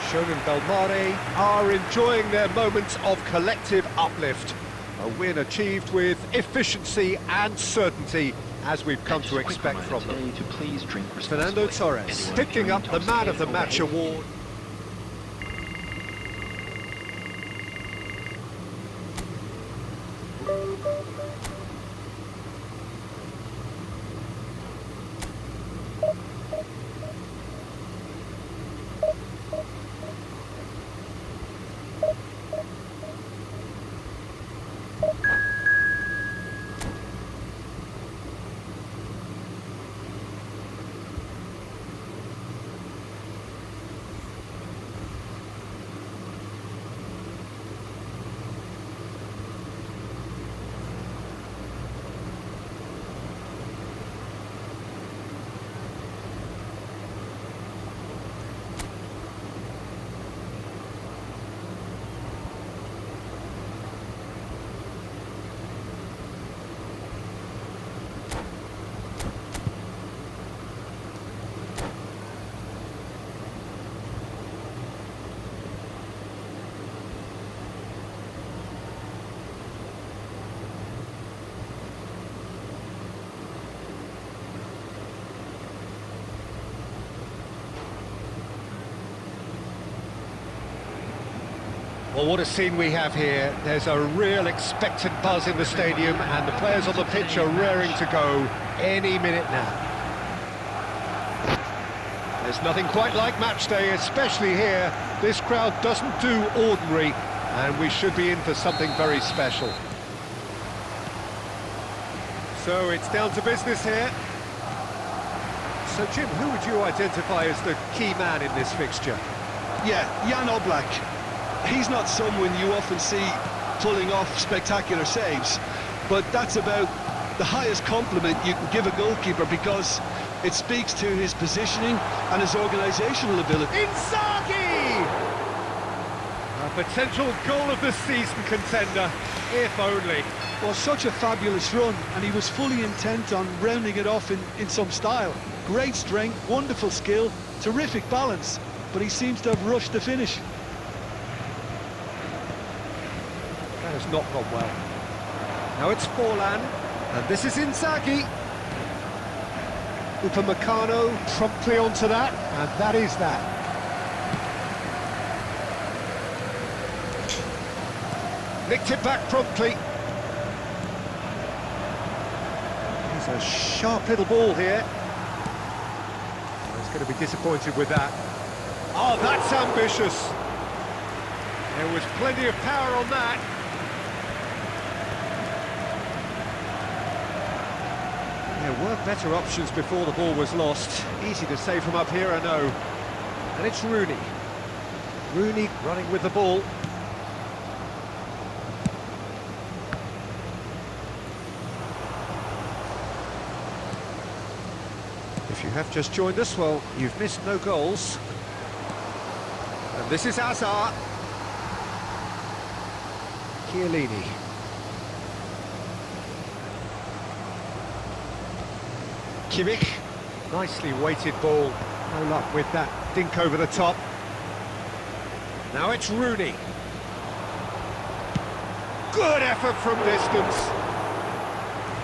Shonen and Belmare are enjoying their moments of collective uplift. A win achieved with efficiency and certainty, as we've come to expect from them. Fernando Torres picking up the Man of the Match award. Well, what a scene we have here. There's a real expectant buzz in the stadium, and the players on the pitch are raring to go any minute now. There's nothing quite like match day, especially here. This crowd doesn't do ordinary, and we should be in for something very special. So it's down to business here. So Jim, who would you identify as the key man in this fixture? Yeah, Jan Oblak. He's not someone you often see pulling off spectacular saves, but that's about the highest compliment you can give a goalkeeper, because it speaks to his positioning and his organisational ability. Inzaghi! A potential goal of the season contender, if only. Well, such a fabulous run, and he was fully intent on rounding it off in some style. Great strength, wonderful skill, terrific balance, but he seems to have rushed the finish. That has not gone well. Now it's Forlan, and this is Inzaghi. Upamecano promptly onto that, and that is that. Nicked it back promptly. He's a sharp little ball here. Oh, he's going to be disappointed with that. Oh, that's ambitious. There was plenty of power on that. There were better options before the ball was lost. Easy to say from up here, I know. And it's Rooney. Rooney running with the ball. If you have just joined us, well, you've missed no goals. And this is Hazard. Chiellini. Kimmich, nicely weighted ball. No luck with that dink over the top. Now it's Rooney. Good effort from distance.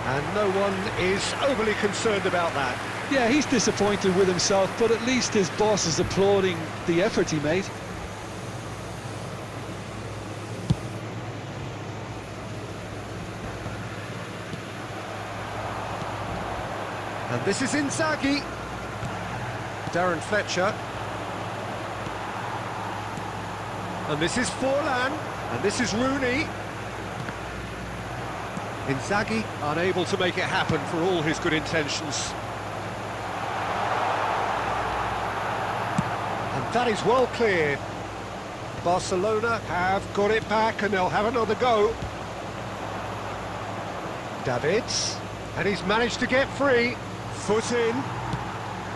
And no one is overly concerned about that. Yeah, he's disappointed with himself, but at least his boss is applauding the effort he made. And this is Inzaghi. Darren Fletcher. And this is Forlan. And this is Rooney. Inzaghi unable to make it happen for all his good intentions. And that is well cleared. Barcelona have got it back, and they'll have another go. Davids. And he's managed to get free. Foot in,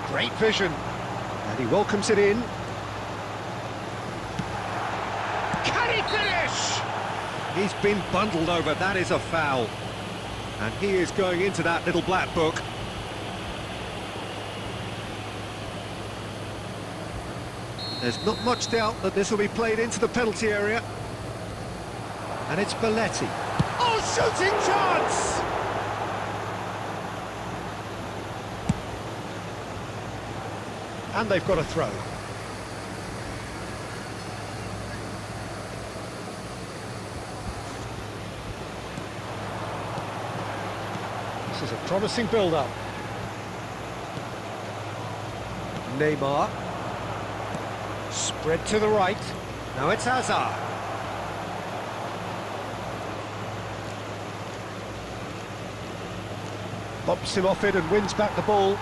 great vision, and he welcomes it in. Can he finish? He's been bundled over, that is a foul. And he is going into that little black book. There's not much doubt that this will be played into the penalty area. And it's Belletti. Oh, shooting chance! And they've got a throw. This is a promising build-up. Neymar. Spread to the right. Now it's Hazard. Bops him off it and wins back the ball.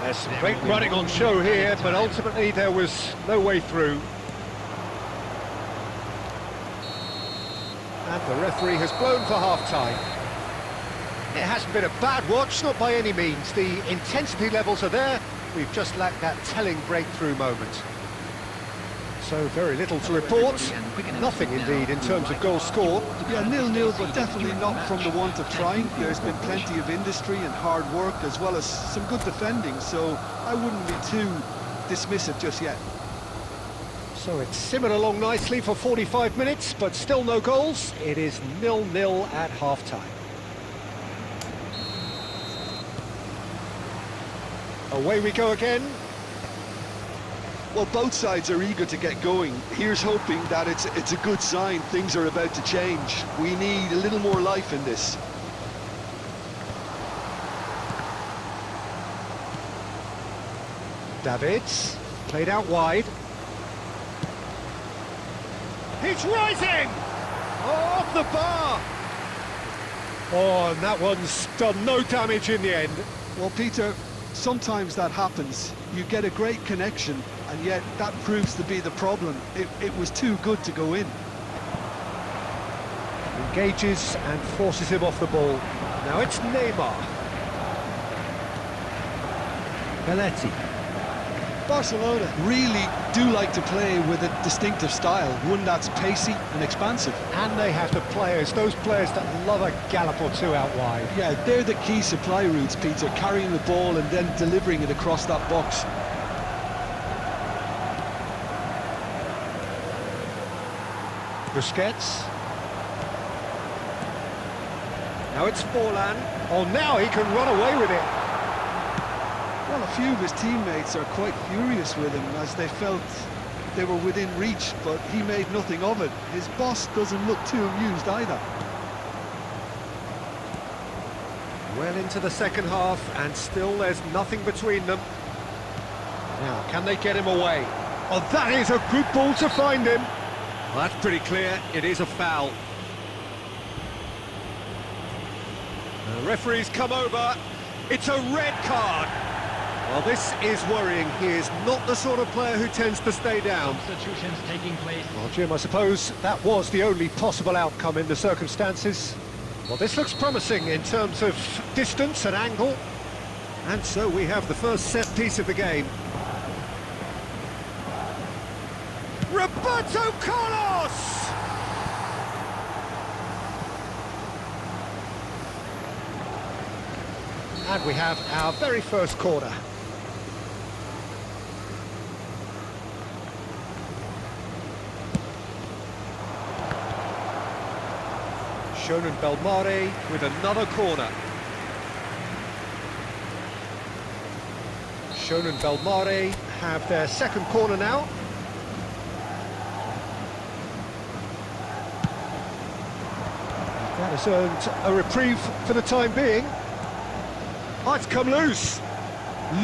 There's some great running on show here, but ultimately there was no way through. And the referee has blown for half-time. It hasn't been a bad watch, not by any means. The intensity levels are there. We've just lacked that telling breakthrough moment. So very little to report. Nothing indeed in terms of goals scored. Yeah, 0-0, but definitely not from the want of trying. There's been plenty of industry and hard work, as well as some good defending, so I wouldn't be too dismissive just yet. So it's simmered along nicely for 45 minutes, but still no goals. It is 0-0 at half-time. Away we go again. Well, both sides are eager to get going. Here's hoping that it's a good sign. Things are about to change. We need a little more life in this. Davids, played out wide. He's rising! Oh, off the bar! Oh, and that one's done no damage in the end. Well, Peter, sometimes that happens. You get a great connection, and yet that proves to be the problem. It was too good to go in. Engages and forces him off the ball. Now it's Neymar. Belletti. Barcelona really do like to play with a distinctive style, one that's pacey and expansive. And they have the players, those players that love a gallop or two out wide. Yeah, they're the key supply routes, Peter, carrying the ball and then delivering it across that box. Busquets. Now it's Farlight. Oh, now he can run away with it. Well, a few of his teammates are quite furious with him as they felt they were within reach, but he made nothing of it. His boss doesn't look too amused either. Well into the second half, and still there's nothing between them. Now, can they get him away? Oh, that is a good ball to find him. Well, that's pretty clear. It is a foul. The referee's come over. It's a red card. Well, this is worrying. He is not the sort of player who tends to stay down. Substitutions taking place. Well, Jim, I suppose that was the only possible outcome in the circumstances. Well, this looks promising in terms of distance and angle. And so we have the first set piece of the game. Roberto Carlos! And we have our very first corner. Shown in Belmare with another corner. Shown in Belmare have their second corner now. That has earned a reprieve for the time being. Oh, it's come loose.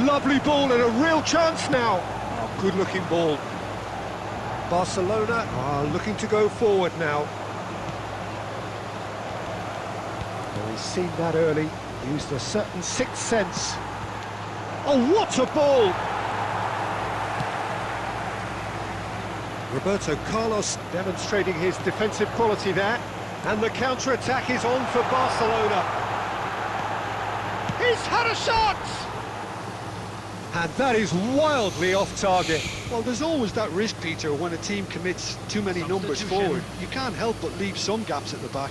Lovely ball and a real chance now. Oh, good-looking ball. Barcelona are looking to go forward now. Well, he's seen that early, used a certain sixth sense. Oh, what a ball! Roberto Carlos demonstrating his defensive quality there. And the counter-attack is on for Barcelona. He's had a shot! And that is wildly off target. Well, there's always that risk, Peter, when a team commits too many numbers forward. You can't help but leave some gaps at the back.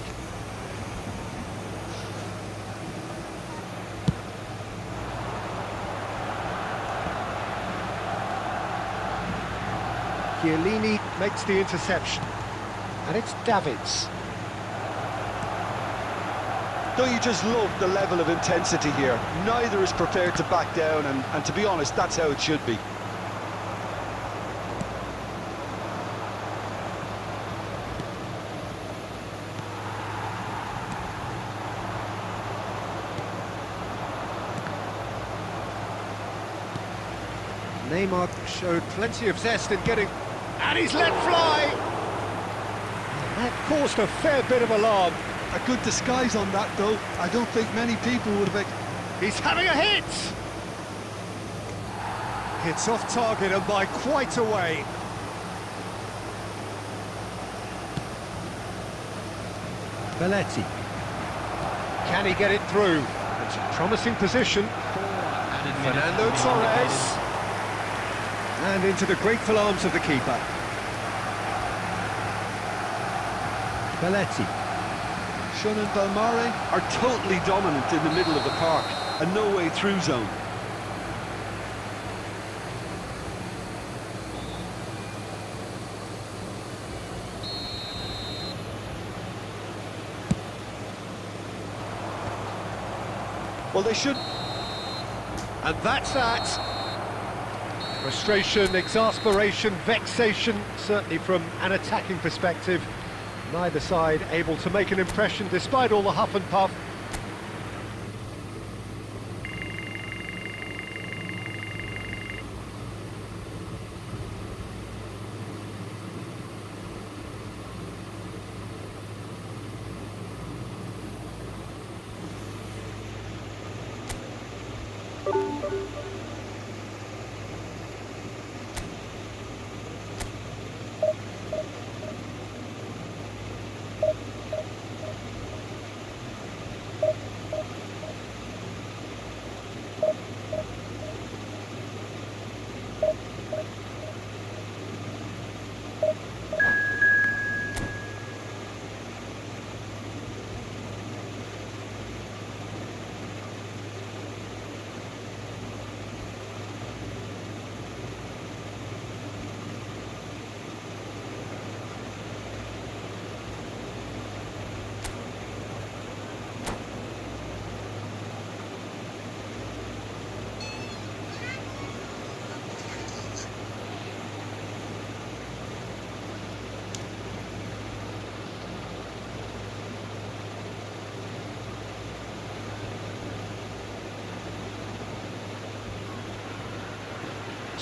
Chiellini makes the interception. And it's Davids. Don't you just love the level of intensity here? Neither is prepared to back down, and to be honest, that's how it should be. Neymar showed plenty of zest in getting... And he's let fly! That caused a fair bit of alarm. A good disguise on that, though. I don't think many people would have... He's having a hit! It's off target and by quite a way. Belletti. Can he get it through? It's a promising position. Fernando Torres. And into the grateful arms of the keeper. Belletti. Shun and Belmare are totally dominant in the middle of the park, a no-way through zone. Well, they should... And that's that. Frustration, exasperation, vexation, certainly from an attacking perspective. Neither side able to make an impression despite all the huff and puff.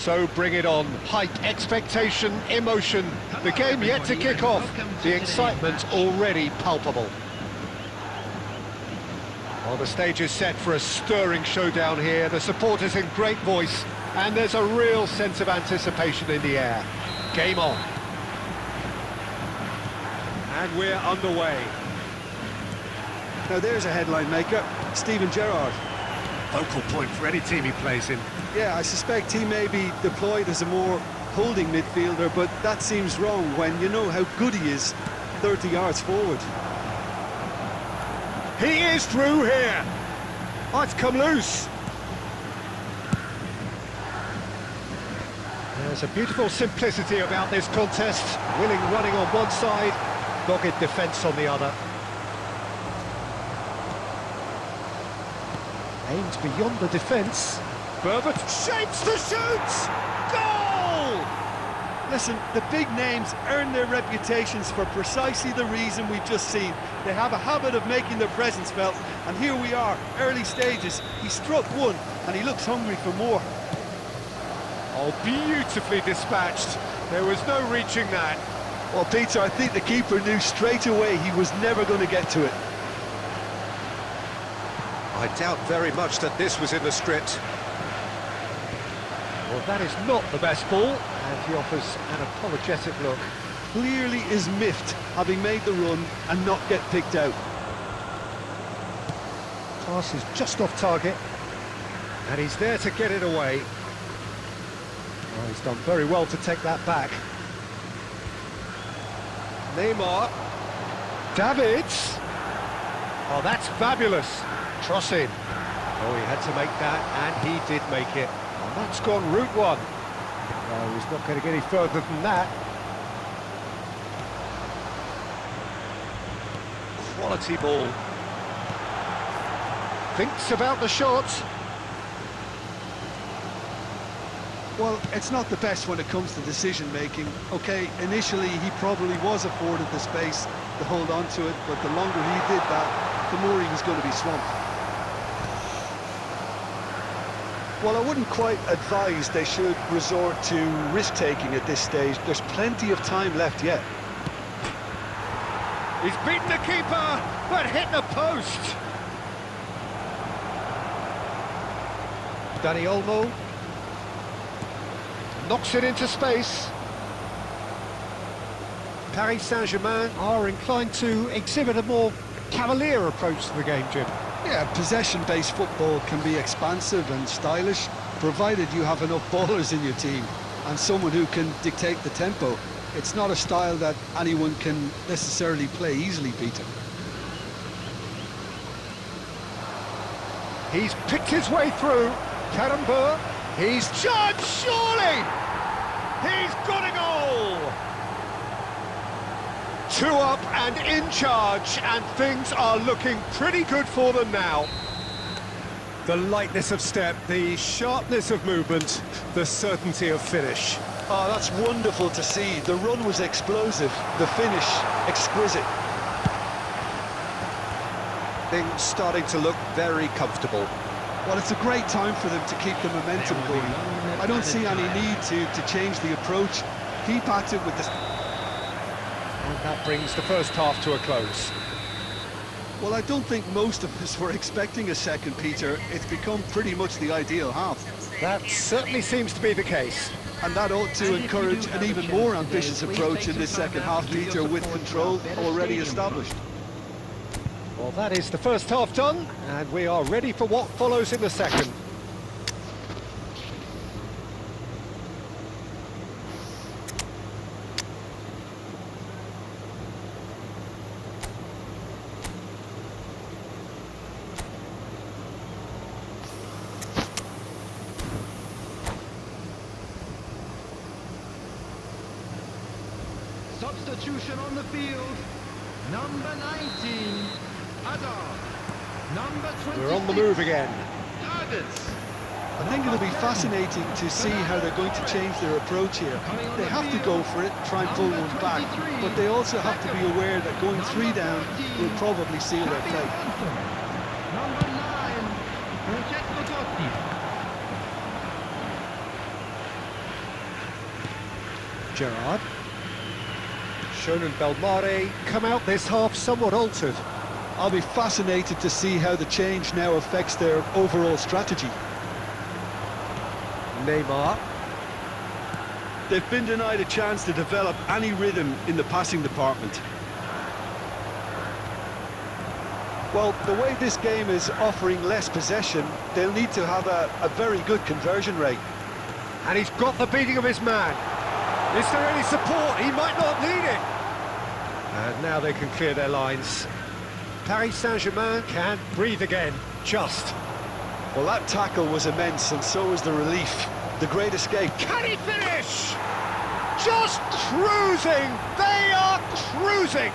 So bring it on. Hype, expectation, emotion. The game yet to kick off. The excitement already palpable. Well, the stage is set for a stirring showdown here. The supporters in great voice, and there's a real sense of anticipation in the air. Game on. And we're underway. Now there's a headline maker, Steven Gerrard. Focal point for any team he plays in. Yeah, I suspect he may be deployed as a more holding midfielder, but that seems wrong when you know how good he is 30 yards forward. He is through here. Oh, it's come loose. There's a beautiful simplicity about this contest. Willing running on one side, dogged defence on the other. Aims beyond the defence. Burbot shapes the shoot! Goal! Listen, the big names earn their reputations for precisely the reason we've just seen. They have a habit of making their presence felt, and here we are, early stages. He struck one, and he looks hungry for more. Oh, beautifully dispatched. There was no reaching that. Well, Peter, I think the keeper knew straight away he was never going to get to it. I doubt very much that this was in the script. Well, that is not the best ball, and he offers an apologetic look. Clearly is miffed, having made the run and not get picked out. Pass is just off target, and he's there to get it away. Well, he's done very well to take that back. Neymar. Davids. Oh, that's fabulous. Cross in. Oh, he had to make that, and he did make it. And that's gone route one. No, he's not getting any further than that. Quality ball. Thinks about the shot. Well, it's not the best when it comes to decision-making. Okay, initially he probably was afforded the space to hold on to it, but the longer he did that, the more he was going to be swamped. Well, I wouldn't quite advise they should resort to risk-taking at this stage. There's plenty of time left yet. He's beaten the keeper, but hit the post. Danny Olmo knocks it into space. Paris Saint-Germain are inclined to exhibit a more cavalier approach to the game, Jim. Yeah, possession-based football can be expansive and stylish, provided you have enough ballers in your team and someone who can dictate the tempo. It's not a style that anyone can necessarily play easily, Peter. He's picked his way through. Karambur, he's judged, surely! He's got a goal! 2 up and in charge, and things are looking pretty good for them now. The lightness of step, the sharpness of movement, the certainty of finish. Oh, that's wonderful to see. The run was explosive, the finish exquisite. Things starting to look very comfortable. Well, it's a great time for them to keep the momentum going. I don't see any need to change the approach. Keep at it with this. And that brings the first half to a close. Well, I don't think most of us were expecting a second, Peter. It's become pretty much the ideal half. That certainly seems to be the case. And that ought to encourage an even more ambitious approach in this second half, Peter, with control already established. Well, that is the first half done, and we are ready for what follows in the second. Substitution on the field. Number 19, Adar. Number 26. We're on the move again. Targets. I think it'll be fascinating to see how they're going to change their approach here. They have to go for it, try and pull one back, but they also have to be aware that going 3 down will probably seal their fate. Number 9, Francesco Totti. Gerrard. Shonen Belmare come out this half somewhat altered. I'll be fascinated to see how the change now affects their overall strategy. Neymar. They've been denied a chance to develop any rhythm in the passing department. Well, the way this game is offering less possession, they'll need to have a very good conversion rate. And he's got the beating of his man. Is there any support? He might not need it. And now they can clear their lines. Paris Saint-Germain can breathe again, just. Well, that tackle was immense, and so was the relief. The great escape. Can he finish? Just cruising! They are cruising!